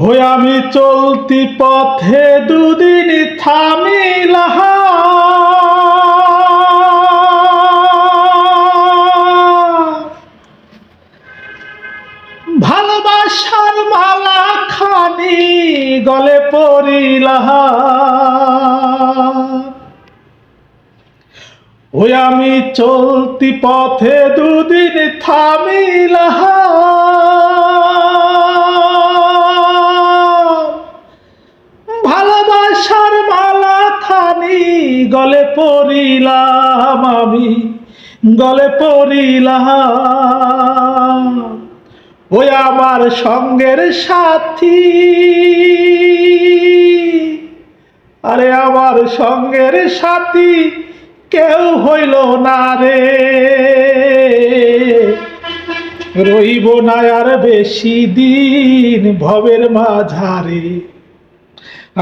ওই আমি চলতি পথে দুদিন থামিলাম, ভালোবাসার মালা খানি গলে পরিলাম। ওই আমি চলতি পথে দুদিন থামিলাম, ভালোবাসার মালা খানি গলে পরিলাম, আমি গলে পরিলাম। ওই আমার সঙ্গের সাথী, আরে আমার সঙ্গের সাথী কেউ হইল না রে, রইব না আর বেশি দিন ভবের মাঝারে,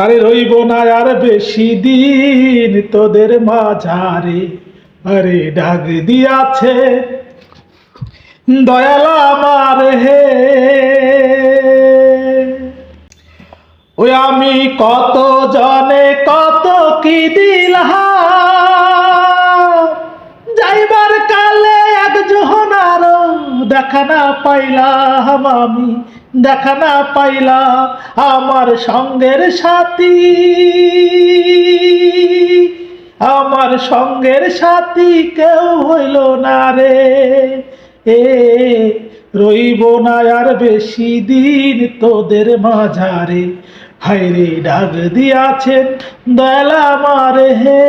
আরে রইব না আর বেশি দিন তোদের মাঝারে। আরে ডাক দিয়াছে দয়াল আমার হে, ওই আমি কত জনে কত কি দিলাম, যাইবার কালে একজন আরো দেখা না পাইলাম, আমি দেখা না পাইলাম আমার সঙ্গের সাথী, আমার সঙ্গের সাথী কেউ হইল না রে, রইব না আর বেশি দিন তোদের মাঝারে। হায়রে ডাক দিয়াছেন দয়াল আমার হে।